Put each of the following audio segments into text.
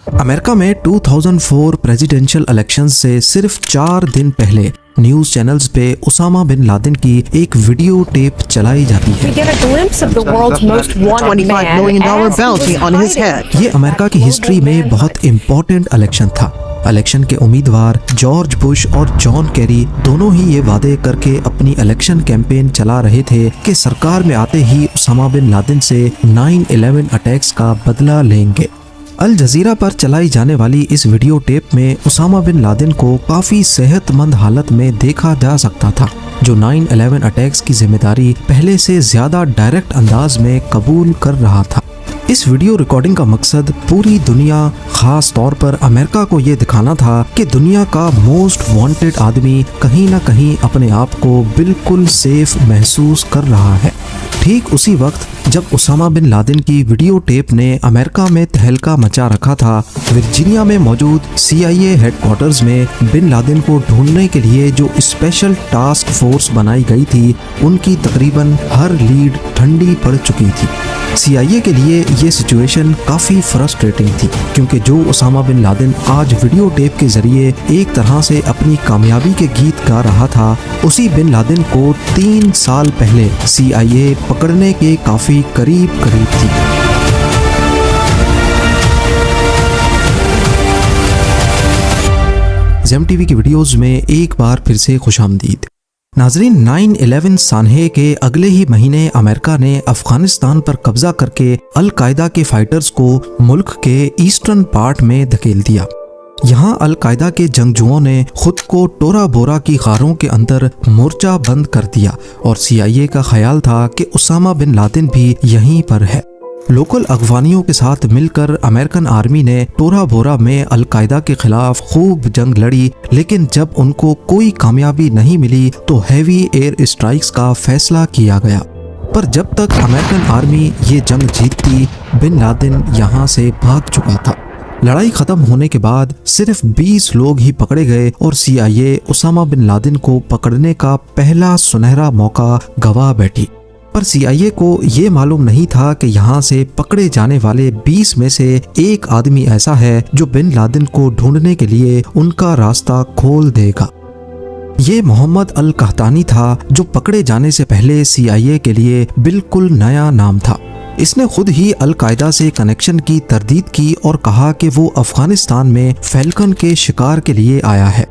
America में 2004 presidential election से सिर्फ 4 दिन पहले न्यूज चैनल्स पे उसामा बिन लादेन की एक वीडियो टेप चलाई जाती है। ये अमेरिका की हिस्ट्री में बहुत इम्पोर्टेंट इलेक्शन था। इलेक्शन के उम्मीदवार जॉर्ज बुश और जॉन कैरी दोनों ही ये वादे करके अपनी इलेक्शन कैंपेन चला रहे थे कि सरकार में आते ही उसामा बिन लादेन से 9/11 अटैक्स का बदला लेंगे। अल जजीरा पर चलाई जाने वाली इस वीडियो टेप में उसामा बिन लादेन को काफी सेहतमंद हालत में देखा जा सकता था, जो 9/11 अटैक्स की जिम्मेदारी पहले से ज्यादा डायरेक्ट अंदाज में कबूल कर रहा था। इस वीडियो रिकॉर्डिंग का मकसद पूरी दुनिया, खास तौर पर अमेरिका को ये दिखाना था कि दुनिया का मोस्ट वांटेड आदमी कहीं ना कहीं अपने आप को बिल्कुल सेफ महसूस कर रहा है। ठीक उसी वक्त जब उसामा बिन लादेन की वीडियो टेप ने अमेरिका में तहलका मचा रखा था, वर्जीनिया में मौजूद CIA हेडक्वार्टर्स में बिन लादेन को ढूंढने के लिए जो स्पेशल टास्क फोर्स बनाई गई थी, उनकी तकरीबन हर लीड ठंडी पड़ चुकी थी। CIA के लिए ये सिचुएशन काफ़ी फ्रस्ट्रेटिंग थी, क्योंकि जो उसामा बिन लादेन आज वीडियो टेप के जरिए एक तरह से अपनी कामयाबी के गीत गा रहा था, उसी बिन लादेन को 3 साल पहले CIA पकड़ने के काफ़ी करीब थी। ज़ेम टीवी की वीडियोस में एक बार फिर से खुशामदीद। नाजरीन, 9/11 सानहे के अगले ही महीने अमेरिका ने अफगानिस्तान पर कब्जा करके अल कायदा के फाइटर्स को मुल्क के ईस्टर्न पार्ट में धकेल दिया। यहाँ अल कायदा के जंगजुओं ने खुद को टोरा बोरा की गारों के अंदर मोर्चा बंद कर दिया और CIA का ख्याल था कि उसामा बिन लादेन भी यहीं पर है। लोकल अगवानियों के साथ मिलकर अमेरिकन आर्मी ने टोरा बोरा में अल कायदा के खिलाफ खूब जंग लड़ी, लेकिन जब उनको कोई कामयाबी नहीं मिली तो हैवी एयर स्ट्राइक्स का फैसला किया गया। पर जब तक अमेरिकन आर्मी ये जंग जीतती, बिन लादेन यहाँ से भाग चुका था। लड़ाई खत्म होने के बाद सिर्फ 20 लोग ही पकड़े गए और CIA उसामा बिन लादेन को पकड़ने का पहला सुनहरा मौका गवा बैठी। पर CIA को ये मालूम नहीं था कि यहाँ से पकड़े जाने वाले 20 में से एक आदमी ऐसा है जो बिन लादेन को ढूंढने के लिए उनका रास्ता खोल देगा। ये मोहम्मद अल कहतानी था, जो पकड़े जाने से पहले CIA के लिए बिल्कुल नया नाम था। इसने खुद ही अल कायदा से कनेक्शन की तरदीद की और कहा कि वो अफगानिस्तान में फैल्कन के शिकार के लिए आया है,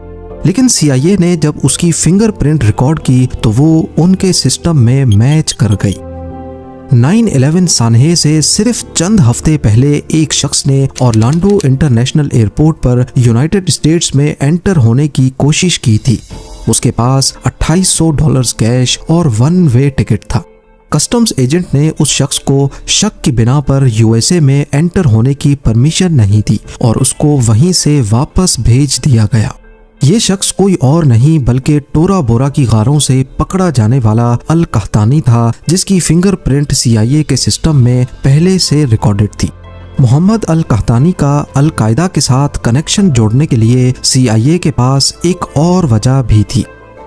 लेकिन CIA ने जब उसकी फिंगरप्रिंट रिकॉर्ड की तो वो उनके सिस्टम में मैच कर गई। 9/11 सानहे से सिर्फ चंद हफ्ते पहले एक शख्स ने ऑरलैंडो इंटरनेशनल एयरपोर्ट पर यूनाइटेड स्टेट्स में एंटर होने की कोशिश की थी। उसके पास $2800 कैश और 1 वे टिकट था। कस्टम्स एजेंट ने उस शख्स को शक की बिना पर USA में एंटर होने की परमिशन नहीं दी और उसको वहीं से वापस भेज दिया गया। ये शख्स कोई और नहीं बल्कि टोरा बोरा की गारों से पकड़ा जाने वाला अल कहतानी था, जिसकी फिंगरप्रिंट CIA के सिस्टम में पहले से रिकॉर्डेड थी। मोहम्मद अल कहतानी का अल कायदा के साथ कनेक्शन जोड़ने के लिए CIA के पास एक और वजह भी थी।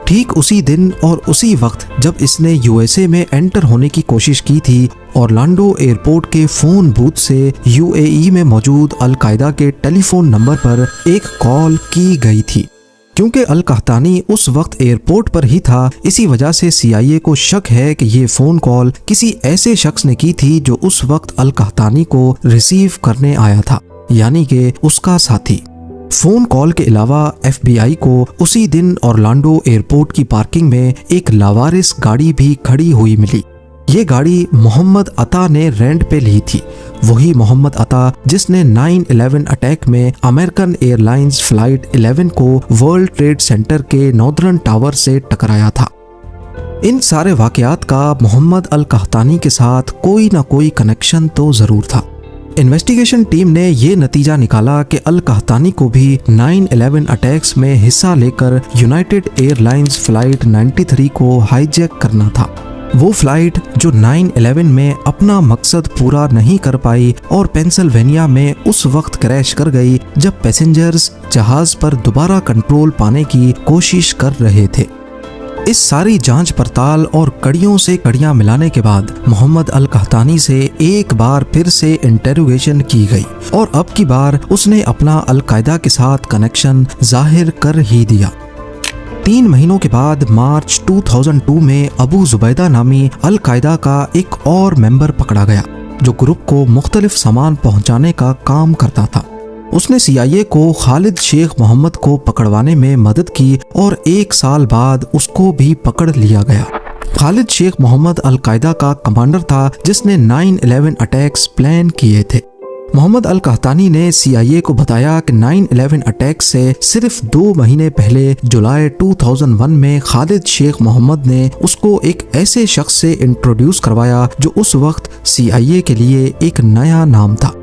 ठीक उसी दिन और उसी वक्त जब इसने USA में एंटर होने की कोशिश की थी, ऑरलैंडो एयरपोर्ट के फोन बूथ से UAE में मौजूद अल कायदा के टेलीफोन नंबर पर एक कॉल की गई थी। क्योंकि अल कहतानी उस वक्त एयरपोर्ट पर ही था, इसी वजह से CIA को शक है कि ये फ़ोन कॉल किसी ऐसे शख्स ने की थी जो उस वक्त अल कहतानी को रिसीव करने आया था, यानी कि उसका साथी। फ़ोन कॉल के अलावा FBI को उसी दिन ऑरलैंडो एयरपोर्ट की पार्किंग में एक लावारिस गाड़ी भी खड़ी हुई मिली। ये गाड़ी मोहम्मद अता ने रेंट पे ली थी, वही मोहम्मद अता जिसने 9/11 अटैक में अमेरिकन एयरलाइंस फ्लाइट 11 को वर्ल्ड ट्रेड सेंटर के नॉर्दर्न टावर से टकराया था। इन सारे वाकयात का मोहम्मद अल कहतानी के साथ कोई ना कोई कनेक्शन तो ज़रूर था। इन्वेस्टिगेशन टीम ने ये नतीजा निकाला कि अल कहतानी को भी 9/11 अटैक्स में हिस्सा लेकर यूनाइटेड एयरलाइंस फ्लाइट 93 को हाईजैक करना था। वो फ्लाइट जो 9/11 में अपना मकसद पूरा नहीं कर पाई और पेंसिल्वेनिया में उस वक्त क्रैश कर गई जब पैसेंजर्स जहाज पर दोबारा कंट्रोल पाने की कोशिश कर रहे थे। इस सारी जांच पड़ताल और कड़ियों से कड़ियां मिलाने के बाद मोहम्मद अल कहतानी से एक बार फिर से इंटेरोगेशन की गई और अब की बार उसने अपना अल-कायदा के साथ कनेक्शन जाहिर कर ही दिया। 3 महीनों के बाद मार्च 2002 में अबू जुबैदा नामी अल-कायदा का एक और मेंबर पकड़ा गया जो ग्रुप को मुख्तलिफ सामान पहुंचाने का काम करता था। उसने CIA को खालिद शेख मोहम्मद को पकड़वाने में मदद की और 1 साल बाद उसको भी पकड़ लिया गया। खालिद शेख मोहम्मद अल-कायदा का कमांडर था जिसने 9/11 अटैक्स प्लान किए थे। मोहम्मद अल कहतानी ने CIA को बताया कि 9/11 अटैक से सिर्फ 2 महीने पहले जुलाई 2001 में खालिद शेख मोहम्मद ने उसको एक ऐसे शख्स से इंट्रोड्यूस करवाया जो उस वक्त CIA के लिए एक नया नाम था,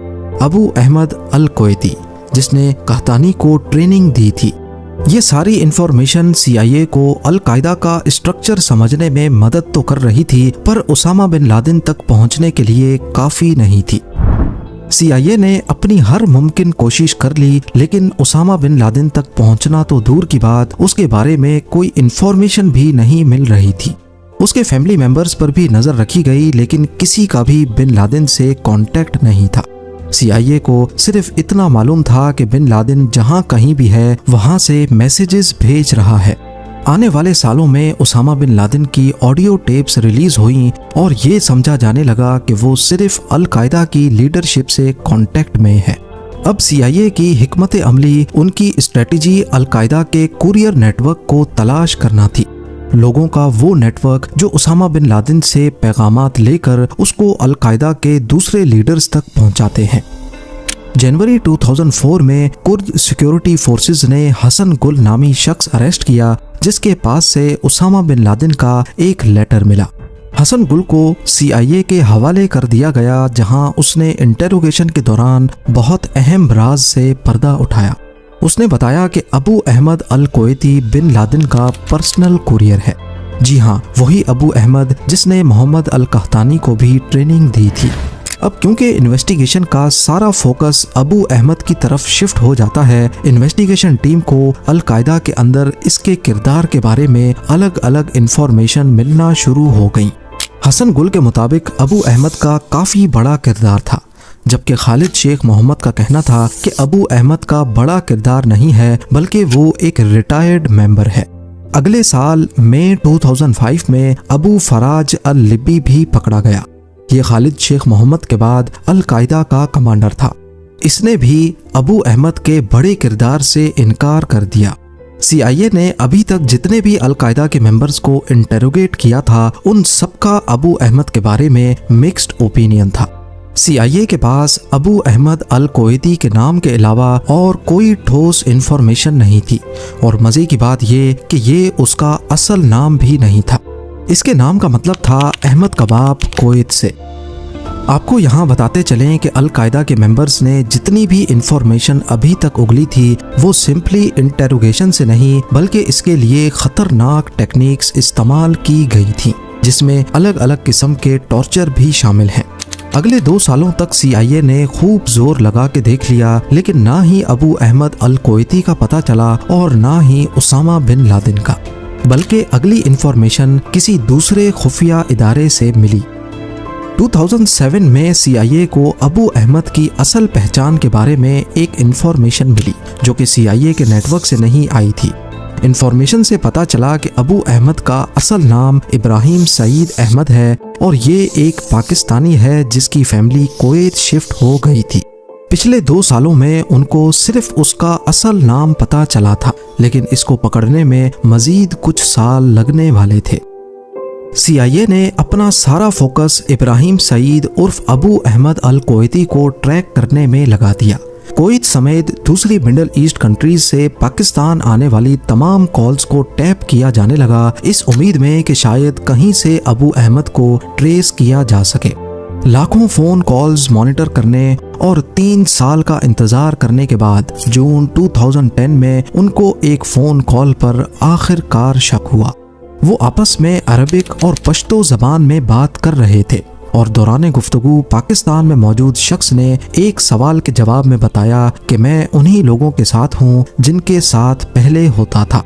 अबू अहमद अल कोएती, जिसने कहतानी को ट्रेनिंग दी थी। ये सारी इंफॉर्मेशन CIA को अल-कायदा का स्ट्रक्चर समझने में मदद तो कर रही थी पर उसामा बिन लादेन तक पहुंचने के लिए काफी नहीं थी। CIA ने अपनी हर मुमकिन कोशिश कर ली लेकिन उसामा बिन लादेन तक पहुंचना तो दूर की बात, उसके बारे में कोई इंफॉर्मेशन भी नहीं मिल रही थी। उसके फैमिली मेंबर्स पर भी नजर रखी गई लेकिन किसी का भी बिन लादेन से कांटेक्ट नहीं था। CIA को सिर्फ इतना मालूम था कि बिन लादेन जहां कहीं भी है वहां से मैसेजेस भेज रहा है। आने वाले सालों में उसामा बिन लादेन की ऑडियो टेप्स रिलीज हुई और ये समझा जाने लगा कि वो सिर्फ अल-कायदा की लीडरशिप से कांटेक्ट में है। अब CIA की हिकमत अमली, उनकी स्ट्रेटजी अल-कायदा के कुरियर नेटवर्क को तलाश करना थी। लोगों का वो नेटवर्क जो उसामा बिन लादेन से पैगामात लेकर उसको अल-कायदा के दूसरे लीडर्स तक पहुंचाते हैं। जनवरी 2004 में कुर्द सिक्योरिटी फोर्सेस ने हसन गुल नामी शख्स अरेस्ट किया जिसके पास से उसामा बिन लादेन का एक लेटर मिला। हसन गुल को CIA के हवाले कर दिया गया जहां उसने इंटेरोगेशन के दौरान बहुत अहम राज से पर्दा उठाया। उसने बताया कि अबू अहमद अल कोएती बिन लादेन का पर्सनल कुरियर है। जी हाँ, वही अबू अहमद जिसने मोहम्मद अल कहतानी को भी ट्रेनिंग दी थी। अब क्योंकि इन्वेस्टिगेशन का सारा फोकस अबू अहमद की तरफ शिफ्ट हो जाता है, इन्वेस्टिगेशन टीम को अल-कायदा के अंदर इसके किरदार के बारे में अलग अलग इंफॉर्मेशन मिलना शुरू हो गई। हसन गुल के मुताबिक अबू अहमद का काफ़ी बड़ा किरदार था, जबकि खालिद शेख मोहम्मद का कहना था कि अबू अहमद का बड़ा किरदार नहीं है बल्कि वो एक रिटायर्ड मेंबर है। अगले साल मई 2005 में अबू फराज अल लिबी भी पकड़ा गया। ये खालिद शेख मोहम्मद के बाद अल-कायदा का कमांडर था। इसने भी अबू अहमद के बड़े किरदार से इनकार कर दिया। CIA ने अभी तक जितने भी अल-कायदा के मेंबर्स को इंटेरोगेट किया था उन सबका अबू अहमद के बारे में मिक्स्ड ओपिनियन था। CIA के पास अबू अहमद अल कोएती के नाम के अलावा और कोई ठोस इंफॉर्मेशन नहीं थी और मजे की बात ये कि ये उसका असल नाम भी नहीं था। इसके नाम का मतलब था अहमद का बाप कोएत से। आपको यहाँ बताते चलें कि अल-कायदा के मेंबर्स ने जितनी भी इंफॉर्मेशन अभी तक उगली थी वो सिंपली इंटेरोगेशन से नहीं बल्कि इसके लिए खतरनाक टेक्निक्स इस्तेमाल की गई थी जिसमें अलग अलग किस्म के टॉर्चर भी शामिल हैं। अगले 2 सालों तक CIA ने खूब जोर लगा के देख लिया लेकिन ना ही अबू अहमद अल कोएती का पता चला और ना ही उसामा बिन लादेन का, बल्कि अगली इंफॉर्मेशन किसी दूसरे खुफिया इदारे से मिली। 2007 में CIA को अबू अहमद की असल पहचान के बारे में एक इंफॉर्मेशन मिली जो कि CIA के नेटवर्क से नहीं आई थी। इंफॉर्मेशन से पता चला कि अबू अहमद का असल नाम इब्राहिम सईद अहमद है और ये एक पाकिस्तानी है जिसकी फैमिली कुवैत शिफ्ट हो गई थी। पिछले 2 सालों में उनको सिर्फ उसका असल नाम पता चला था लेकिन इसको पकड़ने में मजीद कुछ साल लगने वाले थे। CIA ने अपना सारा फोकस इब्राहिम सईद उर्फ अबू अहमद अल कोएती को ट्रैक करने में लगा दिया। कुवैत समेत दूसरी मिडल ईस्ट कंट्रीज से पाकिस्तान आने वाली तमाम कॉल्स को टैप किया जाने लगा इस उम्मीद में कि शायद कहीं से अबू अहमद को ट्रेस किया जा सके। लाखों फोन कॉल्स मॉनिटर करने और 3 साल का इंतजार करने के बाद जून 2010 में उनको एक फोन कॉल पर आखिरकार शक हुआ। वो आपस में अरबिक और पश्तो जबान में बात कर रहे थे और दौरान गुफ्तगू पाकिस्तान में मौजूद शख्स ने एक सवाल के जवाब में बताया कि मैं उन्हीं लोगों के साथ हूँ जिनके साथ पहले होता था।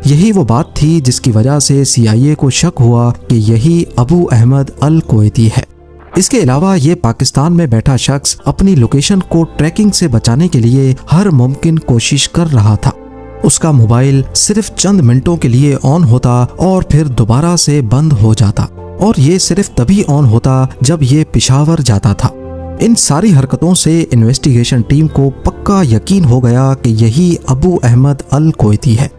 यही वो बात थी जिसकी वजह से CIA को शक हुआ कि यही अबू अहमद अल कुवैती है। इसके अलावा ये पाकिस्तान में बैठा शख्स अपनी लोकेशन को ट्रैकिंग से बचाने के लिए हर मुमकिन कोशिश कर रहा था। उसका मोबाइल सिर्फ चंद मिनटों के लिए ऑन होता और फिर दोबारा से बंद हो जाता, और ये सिर्फ तभी ऑन होता जब ये पेशावर जाता था। इन सारी हरकतों से इन्वेस्टिगेशन टीम को पक्का यकीन हो गया कि यही अबू अहमद अल कुवैती है।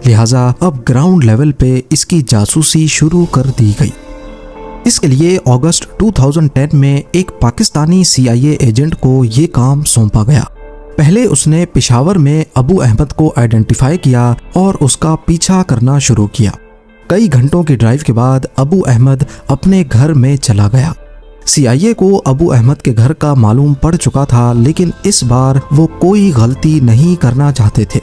लिहाजा अब ग्राउंड लेवल पे इसकी जासूसी शुरू कर दी गई। इसके लिए अगस्त 2010 में एक पाकिस्तानी CIA एजेंट को ये काम सौंपा गया। पहले उसने पेशावर में अबू अहमद को आइडेंटिफाई किया और उसका पीछा करना शुरू किया। कई घंटों की ड्राइव के बाद अबू अहमद अपने घर में चला गया। CIA को अबू अहमद के घर का मालूम पड़ चुका था, लेकिन इस बार वो कोई गलती नहीं करना चाहते थे।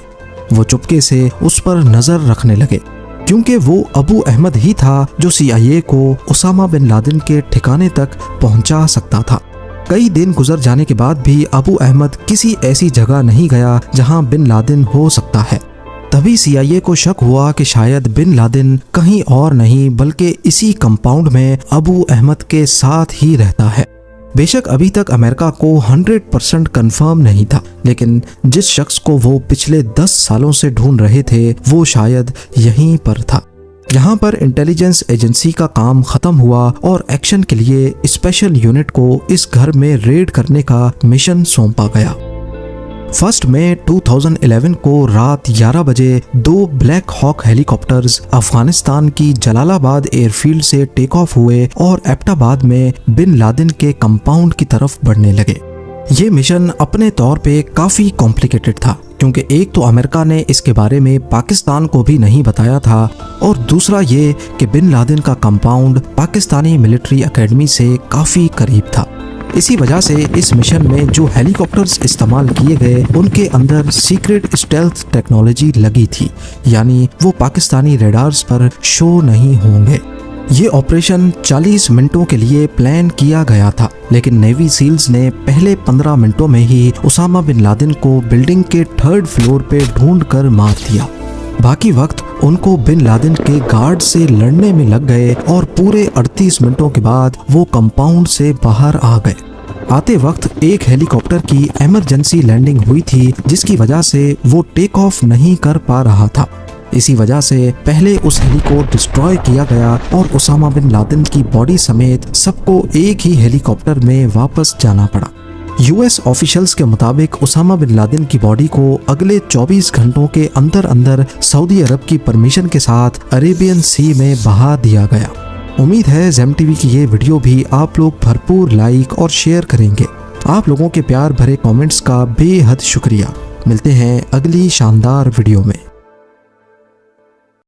वो चुपके से उस पर नजर रखने लगे, क्योंकि वो अबू अहमद ही था जो CIA को उसामा बिन लादेन के ठिकाने तक पहुंचा सकता था। कई दिन गुजर जाने के बाद भी अबू अहमद किसी ऐसी जगह नहीं गया जहां बिन लादेन हो सकता है। तभी CIA को शक हुआ कि शायद बिन लादेन कहीं और नहीं बल्कि इसी कंपाउंड में अबू अहमद के साथ ही रहता है। बेशक अभी तक अमेरिका को 100% कंफर्म नहीं था, लेकिन जिस शख्स को वो पिछले 10 सालों से ढूंढ रहे थे वो शायद यहीं पर था। यहाँ पर इंटेलिजेंस एजेंसी का काम खत्म हुआ और एक्शन के लिए स्पेशल यूनिट को इस घर में रेड करने का मिशन सौंपा गया। 1 मई 2011 को रात 11 बजे 2 ब्लैक हॉक हेलीकॉप्टर्स अफगानिस्तान की जलालाबाद एयरफील्ड से टेक ऑफ हुए और एबटाबाद में बिन लादेन के कंपाउंड की तरफ बढ़ने लगे। ये मिशन अपने तौर पे काफ़ी कॉम्प्लिकेटेड था, क्योंकि एक तो अमेरिका ने इसके बारे में पाकिस्तान को भी नहीं बताया था, और दूसरा ये कि बिन लादेन का कंपाउंड पाकिस्तानी मिलिट्री एकेडमी से काफ़ी करीब था। इसी वजह से इस मिशन में जो हेलीकॉप्टर्स इस्तेमाल किए गए उनके अंदर सीक्रेट स्टेल्थ टेक्नोलॉजी लगी थी, यानी वो पाकिस्तानी रेडार्स पर शो नहीं होंगे। ये ऑपरेशन 40 मिनटों के लिए प्लान किया गया था, लेकिन नेवी सील्स ने पहले 15 मिनटों में ही उसामा बिन लादेन को बिल्डिंग के 3rd फ्लोर पे ढूंढ कर मार दिया। बाकी वक्त उनको बिन लादेन के गार्ड से लड़ने में लग गए और पूरे 38 मिनटों के बाद वो कंपाउंड से बाहर आ गए। आते वक्त एक हेलीकॉप्टर की इमरजेंसी लैंडिंग हुई थी, जिसकी वजह से वो टेक ऑफ नहीं कर पा रहा था। इसी वजह से पहले उस हेली को डिस्ट्रॉय किया गया और उसामा बिन लादेन की बॉडी समेत सबको एक ही हेलीकॉप्टर में वापस जाना पड़ा। US ऑफिशियल्स के मुताबिक उसामा बिन लादेन की बॉडी को अगले 24 घंटों के अंदर अंदर सऊदी अरब की परमिशन के साथ अरेबियन सी में बहा दिया गया। उम्मीद है ज़ेम टीवी की ये वीडियो भी आप लोग भरपूर लाइक और शेयर करेंगे। आप लोगों के प्यार भरे कमेंट्स का बेहद शुक्रिया। मिलते हैं अगली शानदार वीडियो में।